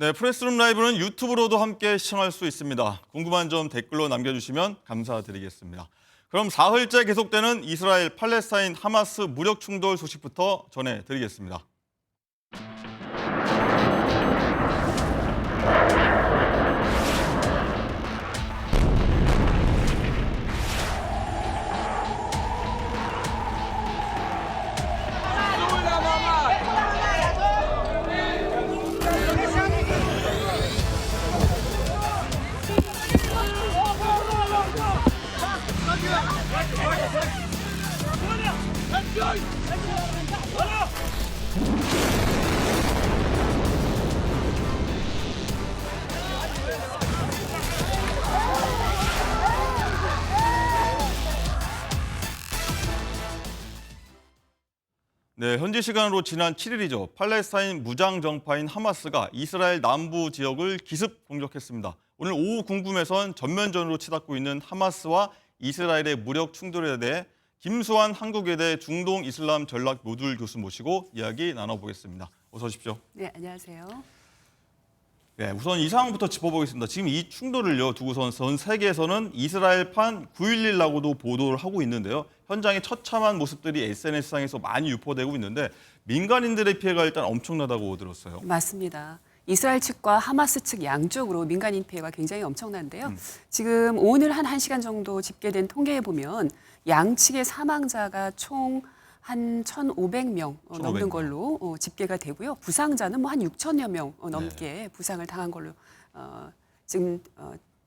네, 프레스룸 라이브는 유튜브로도 함께 시청할 수 있습니다. 궁금한 점 댓글로 남겨주시면 감사드리겠습니다. 그럼 사흘째 계속되는 이스라엘, 팔레스타인, 하마스 무력 충돌 소식부터 전해드리겠습니다. 네, 현지 시간으로 지난 7일이죠. 팔레스타인 무장 정파인 하마스가 이스라엘 남부 지역을 기습 공격했습니다. 오늘 오후 궁금해선 전면전으로 치닫고 있는 하마스와 이스라엘의 무력 충돌에 대해 김수환 한국외대 중동 이슬람 전략 모듈 교수 모시고 이야기 나눠보겠습니다. 어서 오십시오. 네, 안녕하세요. 네, 우선 이 상황부터 짚어보겠습니다. 지금 이 충돌을요 두고선 전 세계에서는 이스라엘판 9.11라고도 보도를 하고 있는데요. 현장의 처참한 모습들이 SNS상에서 많이 유포되고 있는데 민간인들의 피해가 일단 엄청나다고 들었어요. 맞습니다. 이스라엘 측과 하마스 측 양쪽으로 민간인 피해가 굉장히 엄청난데요. 지금 오늘 한 1시간 정도 집계된 통계에 보면 양측의 사망자가 총 한 1,500명 넘는 걸로 집계가 되고요. 부상자는 뭐 한 6천여 명 넘게 부상을 당한 걸로 지금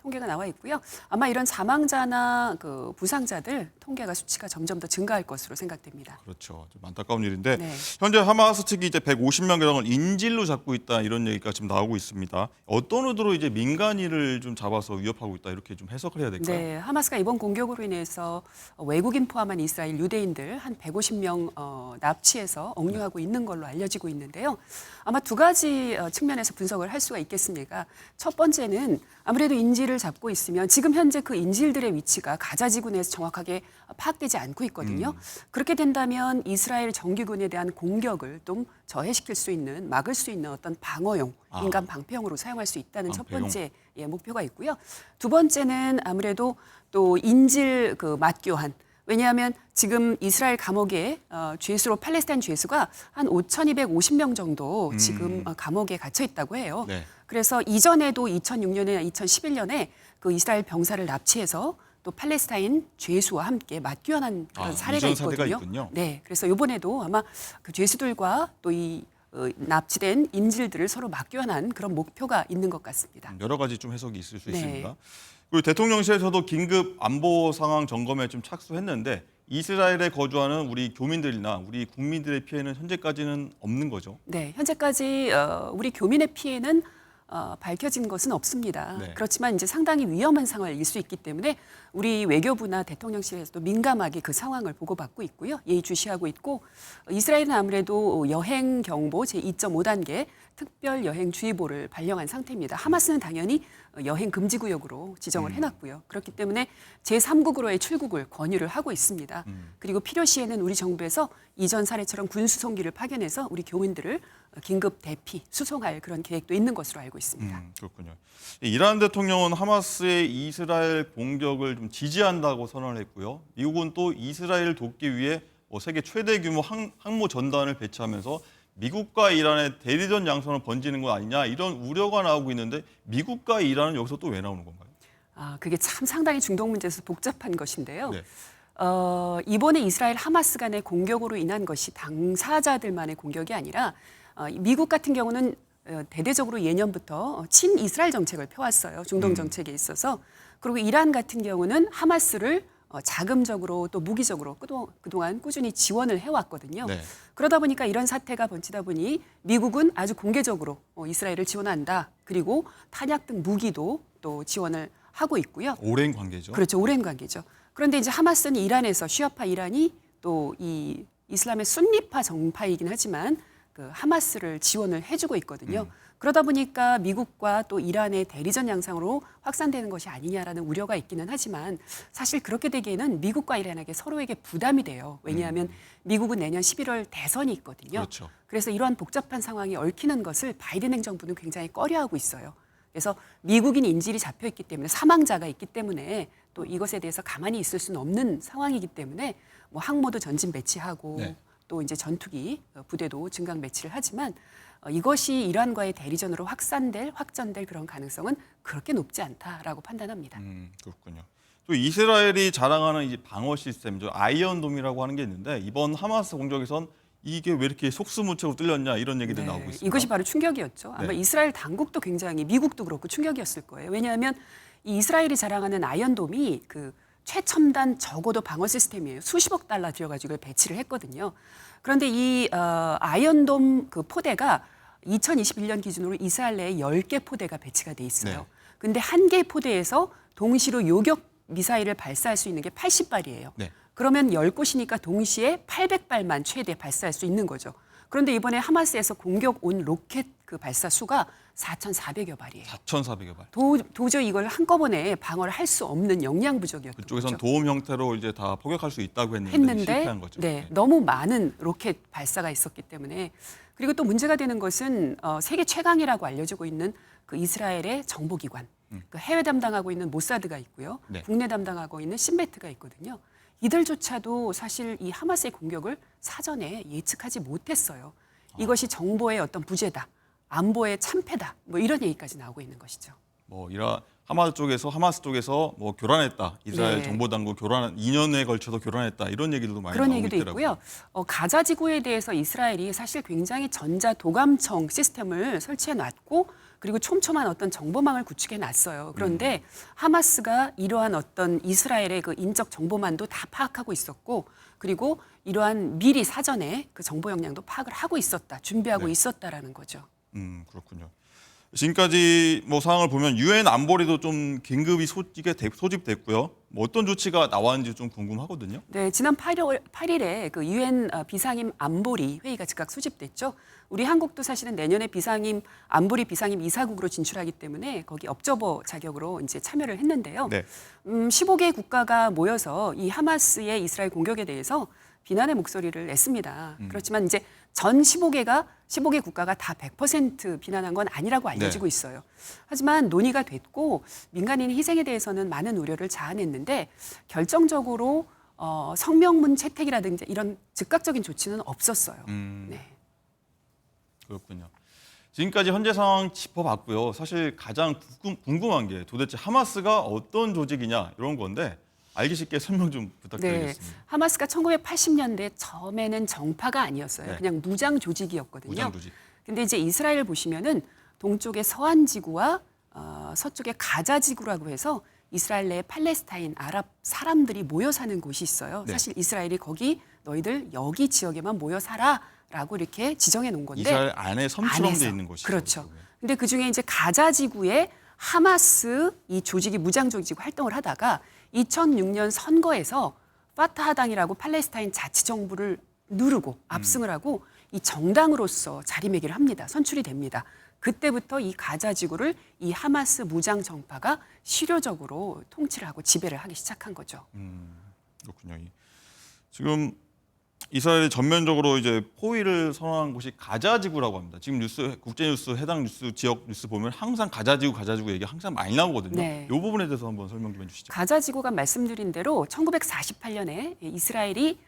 통계가 나와 있고요. 아마 이런 사망자나 그 부상자들 통계가 수치가 점점 더 증가할 것으로 생각됩니다. 그렇죠. 좀 안타까운 일인데 네. 현재 하마스 측이 이제 150명가량을 인질로 잡고 있다 이런 얘기가 지금 나오고 있습니다. 어떤 의도로 이제 민간인을 좀 잡아서 위협하고 있다 이렇게 좀 해석을 해야 될까요? 네, 하마스가 이번 공격으로 인해서 외국인 포함한 이스라엘 유대인들 한 150명 납치해서 억류하고 있는 걸로 알려지고 있는데요. 아마 두 가지 측면에서 분석을 할 수가 있겠습니까? 첫 번째는 아무래도 인질을 잡고 있으면 지금 현재 그 인질들의 위치가 가자 지구 내에서 정확하게 파악되지 않고 있거든요. 그렇게 된다면 이스라엘 정규군에 대한 공격을 좀 저해시킬 수 있는, 막을 수 있는 어떤 방어용, 인간 방패용으로 사용할 수 있다는 첫 번째 목표가 있고요. 두 번째는 아무래도 또 인질 그 맞교환. 왜냐하면 지금 이스라엘 감옥에 죄수로 팔레스타인 죄수가 한 5,250명 정도 지금 감옥에 갇혀 있다고 해요. 네. 그래서 이전에도 2006년이나 2011년에 그 이스라엘 병사를 납치해서 또 팔레스타인 죄수와 함께 맞교환한 그런 사례가 이전 사례가 있거든요. 있군요. 네, 그래서 이번에도 아마 그 죄수들과 또 이 납치된 인질들을 서로 맞교환한 그런 목표가 있는 것 같습니다. 여러 가지 좀 해석이 있을 수 네. 있습니다. 그리고 대통령실에서도 긴급 안보 상황 점검에 좀 착수했는데 이스라엘에 거주하는 우리 교민들이나 우리 국민들의 피해는 현재까지는 없는 거죠. 네, 현재까지 우리 교민의 피해는 밝혀진 것은 없습니다. 네. 그렇지만 이제 상당히 위험한 상황일 수 있기 때문에 우리 외교부나 대통령실에서도 민감하게 그 상황을 보고받고 있고요. 예의주시하고 있고 이스라엘은 아무래도 여행 경보 제2.5단계 특별 여행주의보를 발령한 상태입니다. 하마스는 당연히 여행 금지 구역으로 지정을 해놨고요. 그렇기 때문에 제3국으로의 출국을 권유를 하고 있습니다. 그리고 필요시에는 우리 정부에서 이전 사례처럼 군수송기를 파견해서 우리 교민들을 긴급 대피, 수송할 그런 계획도 있는 것으로 알고 있습니다. 그렇군요. 이란 대통령은 하마스의 이스라엘 공격을 좀 지지한다고 선언을 했고요. 미국은 또 이스라엘을 돕기 위해 세계 최대 규모 항모 전단을 배치하면서 미국과 이란의 대리전 양상으로 번지는 거 아니냐 이런 우려가 나오고 있는데 미국과 이란은 여기서 또 왜 나오는 건가요? 그게 참 상당히 중동 문제에서 복잡한 것인데요. 네. 이번에 이스라엘 하마스 간의 공격으로 인한 것이 당사자들만의 공격이 아니라 미국 같은 경우는 대대적으로 예년부터 친이스라엘 정책을 펴왔어요. 중동 정책에 있어서. 그리고 이란 같은 경우는 하마스를 자금적으로 또 무기적으로 그동안 꾸준히 지원을 해왔거든요. 네. 그러다 보니까 이런 사태가 번지다 보니 미국은 아주 공개적으로 이스라엘을 지원한다. 그리고 탄약 등 무기도 또 지원을 하고 있고요. 오랜 관계죠. 그렇죠. 오랜 관계죠. 그런데 이제 하마스는 이란에서 시아파 이란이 또 이 이슬람의 순니파 정파이긴 하지만 그 하마스를 지원을 해주고 있거든요. 그러다 보니까 미국과 또 이란의 대리전 양상으로 확산되는 것이 아니냐라는 우려가 있기는 하지만 사실 그렇게 되기에는 미국과 이란에게 서로에게 부담이 돼요. 왜냐하면 미국은 내년 11월 대선이 있거든요. 그렇죠. 그래서 이러한 복잡한 상황이 얽히는 것을 바이든 행정부는 굉장히 꺼려하고 있어요. 그래서 미국인 인질이 잡혀 있기 때문에 사망자가 있기 때문에 또 이것에 대해서 가만히 있을 수는 없는 상황이기 때문에 뭐 항모도 전진 배치하고 네. 또 이제 전투기 부대도 증강 배치를 하지만 이것이 이란과의 대리전으로 확전될 그런 가능성은 그렇게 높지 않다라고 판단합니다. 그렇군요. 또 이스라엘이 자랑하는 이 방어 시스템이죠. 아이언돔이라고 하는 게 있는데 이번 하마스 공격에선 이게 왜 이렇게 속수무책으로 뚫렸냐 이런 얘기도 나오고 있습니다. 이것이 바로 충격이었죠. 아마 네. 이스라엘 당국도 굉장히 미국도 그렇고 충격이었을 거예요. 왜냐하면 이 이스라엘이 자랑하는 아이언돔이 그 최첨단 적어도 방어 시스템이에요. 수십억 달러 들여가지고 배치를 했거든요. 그런데 이 아이언돔 그 포대가 2021년 기준으로 이스라엘 내에 10개 포대가 배치가 돼 있어요. 네. 근데 한 개 포대에서 동시로 요격 미사일을 발사할 수 있는 게 80발이에요. 네. 그러면 10곳이니까 동시에 800발만 최대 발사할 수 있는 거죠. 그런데 이번에 하마스에서 공격 온 로켓 그 발사 수가 4,400여 발이에요. 4,400여 발. 도저히 이걸 한꺼번에 방어를 할 수 없는 역량 부족이었던 그쪽에선 거죠. 도움 형태로 이제 다 포격할 수 있다고 했는데 실패한 거죠. 네, 너무 많은 로켓 발사가 있었기 때문에 그리고 또 문제가 되는 것은 세계 최강이라고 알려지고 있는 그 이스라엘의 정보기관, 그 해외 담당하고 있는 모사드가 있고요, 네. 국내 담당하고 있는 신베트가 있거든요. 이들조차도 사실 이 하마스의 공격을 사전에 예측하지 못했어요. 이것이 정보의 어떤 부재다, 안보의 참패다, 뭐 이런 얘기까지 나오고 있는 것이죠. 뭐 하마스 쪽에서 뭐 교란했다. 이스라엘 네. 정보 당국 교란 2년에 걸쳐서 교란했다. 이런 얘기들도 많이 그런 나오고 얘기도 있더라고요. 있고요. 가자 지구에 대해서 이스라엘이 사실 굉장히 전자 도감청 시스템을 설치해 놨고 그리고 촘촘한 어떤 정보망을 구축해 놨어요. 그런데 하마스가 이러한 어떤 이스라엘의 그 인적 정보만도 다 파악하고 있었고 그리고 이러한 미리 사전에 그 정보 역량도 파악을 하고 있었다. 준비하고 네. 있었다라는 거죠. 그렇군요. 지금까지 뭐 상황을 보면 유엔 안보리도 좀 긴급히 소집됐고요. 뭐 어떤 조치가 나왔는지 좀 궁금하거든요. 네, 지난 8일에 그 유엔 비상임 안보리 회의가 즉각 소집됐죠. 우리 한국도 사실은 내년에 안보리 비상임 이사국으로 진출하기 때문에 거기 업저버 자격으로 이제 참여를 했는데요. 네. 15개 국가가 모여서 이 하마스의 이스라엘 공격에 대해서 비난의 목소리를 냈습니다. 그렇지만 이제 전 15개 국가가 다 100% 비난한 건 아니라고 알려지고 네. 있어요. 하지만 논의가 됐고 민간인 희생에 대해서는 많은 우려를 자아냈는데 결정적으로 성명문 채택이라든지 이런 즉각적인 조치는 없었어요. 네. 그렇군요. 지금까지 현재 상황 짚어봤고요. 사실 가장 궁금한 게 도대체 하마스가 어떤 조직이냐 이런 건데 알기 쉽게 설명 좀 부탁드리겠습니다. 네, 하마스가 1980년대 처음에는 정파가 아니었어요. 네. 그냥 무장 조직이었거든요. 무장 조직. 근데 이제 이스라엘 보시면은 동쪽의 서한 지구와 서쪽의 가자 지구라고 해서 이스라엘 내 팔레스타인 아랍 사람들이 모여 사는 곳이 있어요. 네. 사실 이스라엘이 거기 너희들 여기 지역에만 모여 살아라고 이렇게 지정해 놓은 건데 이스라엘 안에 섬처럼 안에서. 돼 있는 곳이죠. 그렇죠. 근데 그 중에 이제 가자 지구에 하마스 이 조직이 무장 조직 활동을 하다가 2006년 선거에서 파타하당이라고 팔레스타인 자치정부를 누르고 압승을 하고 이 정당으로서 자리매김을 합니다. 선출이 됩니다. 그때부터 이 가자 지구를 이 하마스 무장 정파가 실효적으로 통치를 하고 지배를 하기 시작한 거죠. 그렇군요. 지금 이스라엘이 전면적으로 이제 포위를 선언한 곳이 가자지구라고 합니다. 지금 국제뉴스 해당 지역 뉴스 보면 항상 가자지구 얘기 항상 많이 나오거든요. 네. 이 부분에 대해서 한번 설명 좀 해주시죠. 가자 지구가 말씀드린 대로 1948년에 이스라엘이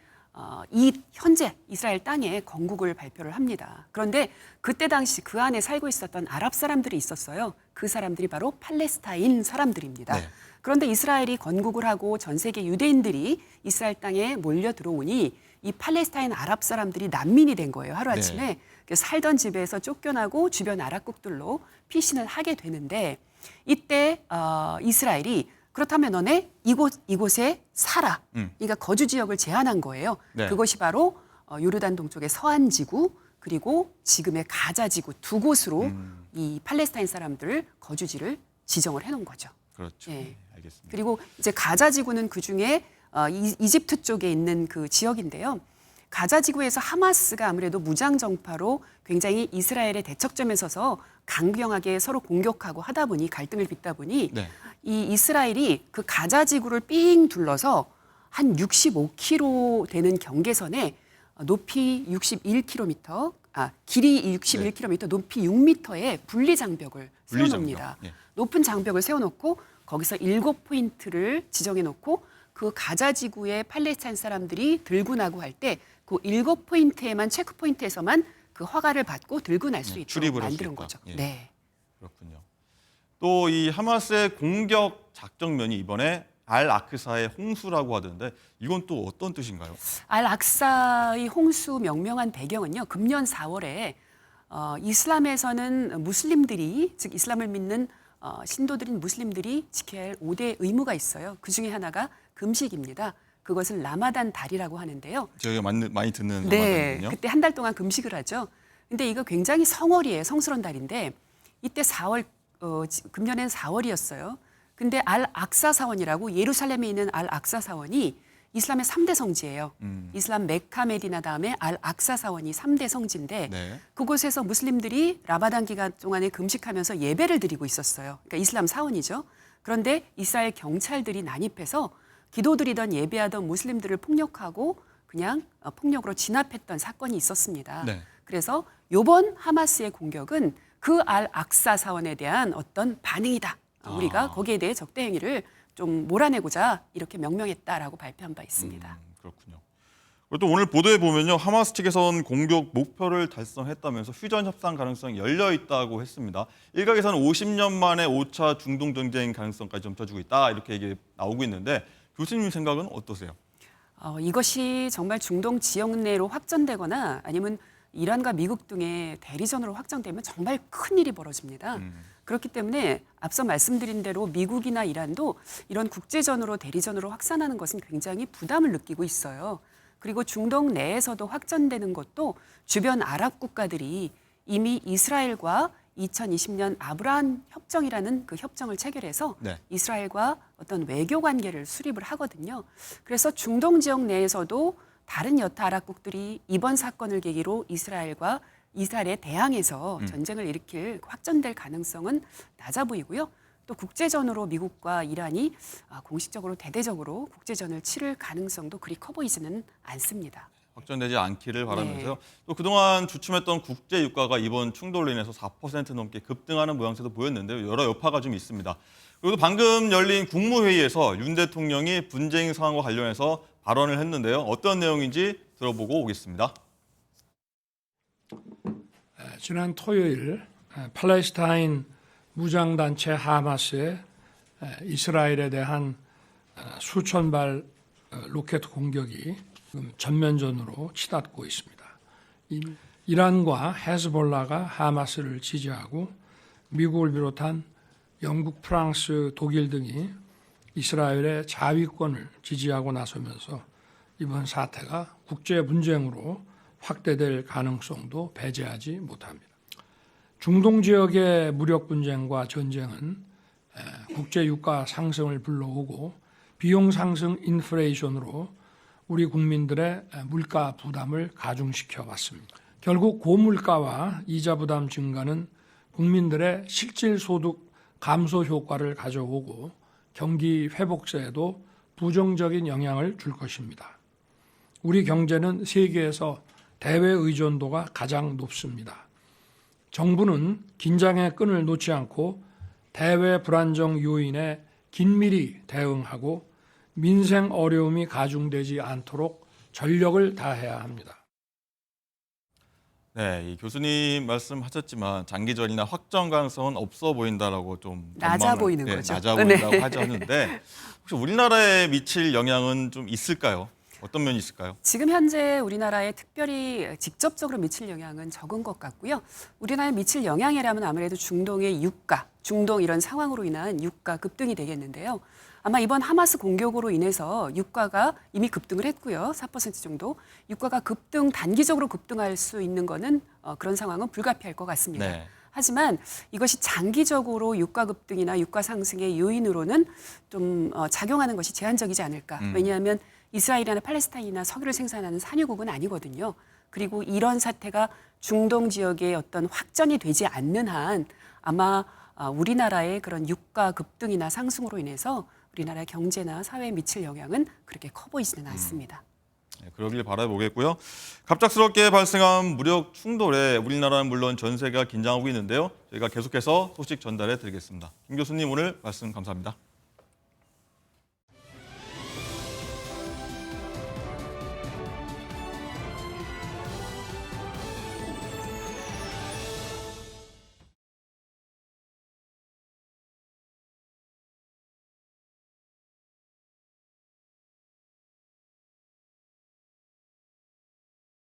현재 이스라엘 땅에 건국을 발표를 합니다. 그런데 그때 당시 그 안에 살고 있었던 아랍 사람들이 있었어요. 그 사람들이 바로 팔레스타인 사람들입니다. 네. 그런데 이스라엘이 건국을 하고 전 세계 유대인들이 이스라엘 땅에 몰려 들어오니 이 팔레스타인 아랍 사람들이 난민이 된 거예요. 하루아침에. 네. 살던 집에서 쫓겨나고 주변 아랍국들로 피신을 하게 되는데 이때 이스라엘이 그렇다면 너네 이곳에 살아. 그러니까 거주 지역을 제한한 거예요. 네. 그것이 바로 요르단 동쪽의 서한 지구 그리고 지금의 가자 지구 두 곳으로 이 팔레스타인 사람들 거주지를 지정을 해놓은 거죠. 그렇죠. 네. 알겠습니다. 그리고 이제 가자 지구는 그 중에 이집트 쪽에 있는 그 지역인데요. 가자 지구에서 하마스가 아무래도 무장 정파로 굉장히 이스라엘의 대척점에 서서 강경하게 서로 공격하고 하다 보니 갈등을 빚다 보니 네. 이 이스라엘이 그 가자 지구를 삥 둘러서 한 65km 되는 경계선에 높이 61km, 길이 61km, 높이 6m의 분리 장벽을 세워놓습니다. 예. 높은 장벽을 세워놓고 거기서 7포인트를 지정해 놓고 그 가자 지구의 팔레스타인 사람들이 들고 나고 할 때 그 7포인트에만 체크 포인트에서만 그 허가를 받고 들고 날 수 있도록 출입을 할수 만드는 있다. 거죠. 예. 네. 그렇군요. 또 이 하마스의 공격 작전면이 이번에 알 아크사의 홍수라고 하던데 이건 또 어떤 뜻인가요? 알 악사의 홍수 명명한 배경은요. 금년 4월에 이슬람에서는 무슬림들이 즉 이슬람을 믿는 신도들인 무슬림들이 지켜야 할 5대 의무가 있어요. 그 중에 하나가 금식입니다. 그것을 라마단 달이라고 하는데요. 저희가 많이 듣는 네, 라마단이군요. 그때 한 달 동안 금식을 하죠. 근데 이거 굉장히 성월이에요. 성스러운 달인데 이때 4월 금년엔 4월이었어요. 근데 알 악사 사원이라고 예루살렘에 있는 알 악사 사원이 이슬람의 3대 성지예요. 이슬람 메카 메디나 다음에 알 악사 사원이 3대 성지인데 네. 그곳에서 무슬림들이 라마단 기간 동안에 금식하면서 예배를 드리고 있었어요. 그러니까 이슬람 사원이죠. 그런데 이스라엘 경찰들이 난입해서 기도드리던 예배하던 무슬림들을 폭력하고 그냥 폭력으로 진압했던 사건이 있었습니다. 네. 그래서 이번 하마스의 공격은 그 알 악사 사원에 대한 어떤 반응이다. 우리가 거기에 대해 적대 행위를 좀 몰아내고자 이렇게 명명했다라고 발표한 바 있습니다. 그렇군요. 그리고 또 오늘 보도에 보면요. 하마스 측에서는 공격 목표를 달성했다면서 휴전 협상 가능성이 열려 있다고 했습니다. 일각에서는 50년 만에 5차 중동 전쟁 가능성까지 점쳐주고 있다. 이렇게 얘기 나오고 있는데 교수님 생각은 어떠세요? 이것이 정말 중동 지역 내로 확전되거나 아니면 이란과 미국 등의 대리전으로 확장되면 정말 큰 일이 벌어집니다. 그렇기 때문에 앞서 말씀드린 대로 미국이나 이란도 이런 국제전으로 대리전으로 확산하는 것은 굉장히 부담을 느끼고 있어요. 그리고 중동 내에서도 확전되는 것도 주변 아랍 국가들이 이미 이스라엘과 2020년 아브라함 협정이라는 그 협정을 체결해서 네. 이스라엘과 어떤 외교 관계를 수립을 하거든요. 그래서 중동 지역 내에서도 다른 여타 아랍국들이 이번 사건을 계기로 이스라엘에 대항해서 전쟁을 일으킬 확전될 가능성은 낮아 보이고요. 또 국제전으로 미국과 이란이 공식적으로 대대적으로 국제전을 치를 가능성도 그리 커 보이지는 않습니다. 확전되지 않기를 바라면서요. 네. 또 그동안 주춤했던 국제 유가가 이번 충돌로 인해서 4% 넘게 급등하는 모양새도 보였는데요. 여러 여파가 좀 있습니다. 그리고 방금 열린 국무회의에서 윤 대통령이 분쟁 상황과 관련해서 발언을 했는데요. 어떤 내용인지 들어보고 오겠습니다. 지난 토요일 팔레스타인 무장단체 하마스의 이스라엘에 대한 수천 발 로켓 공격이 지금 전면전으로 치닫고 있습니다. 이란과 헤즈볼라가 하마스를 지지하고 미국을 비롯한 영국, 프랑스, 독일 등이 이스라엘의 자위권을 지지하고 나서면서 이번 사태가 국제 분쟁으로 확대될 가능성도 배제하지 못합니다. 중동 지역의 무력 분쟁과 전쟁은 국제 유가 상승을 불러오고 비용 상승 인플레이션으로 우리 국민들의 물가 부담을 가중시켜 왔습니다. 결국 고물가와 이자 부담 증가는 국민들의 실질 소득 감소 효과를 가져오고 경기 회복세에도 부정적인 영향을 줄 것입니다. 우리 경제는 세계에서 대외 의존도가 가장 높습니다. 정부는 긴장의 끈을 놓지 않고 대외 불안정 요인에 긴밀히 대응하고 민생 어려움이 가중되지 않도록 전력을 다해야 합니다. 네, 이 교수님 말씀하셨지만 장기전이나 확정 가능성은 없어 보인다라고 좀 낮아 보이는 거죠. 낮아 보인다고 네. 하셨는데 혹시 우리나라에 미칠 영향은 좀 있을까요? 어떤 면이 있을까요? 지금 현재 우리나라에 특별히 직접적으로 미칠 영향은 적은 것 같고요. 우리나라에 미칠 영향이라면 아무래도 중동의 유가, 중동 이런 상황으로 인한 유가 급등이 되겠는데요. 아마 이번 하마스 공격으로 인해서 유가가 이미 급등을 했고요. 4% 정도. 유가가 단기적으로 급등할 수 있는 거는 그런 상황은 불가피할 것 같습니다. 네. 하지만 이것이 장기적으로 유가 급등이나 유가 상승의 요인으로는 좀 작용하는 것이 제한적이지 않을까. 왜냐하면 이스라엘이나 팔레스타인이나 석유를 생산하는 산유국은 아니거든요. 그리고 이런 사태가 중동 지역의 어떤 확전이 되지 않는 한 아마 우리나라의 그런 유가 급등이나 상승으로 인해서 우리나라 경제나 사회에 미칠 영향은 그렇게 커 보이지는 않습니다. 네, 그러길 바라보겠고요. 갑작스럽게 발생한 무력 충돌에 우리나라는 물론 전 세계가 긴장하고 있는데요. 저희가 계속해서 소식 전달해 드리겠습니다. 김 교수님 오늘 말씀 감사합니다.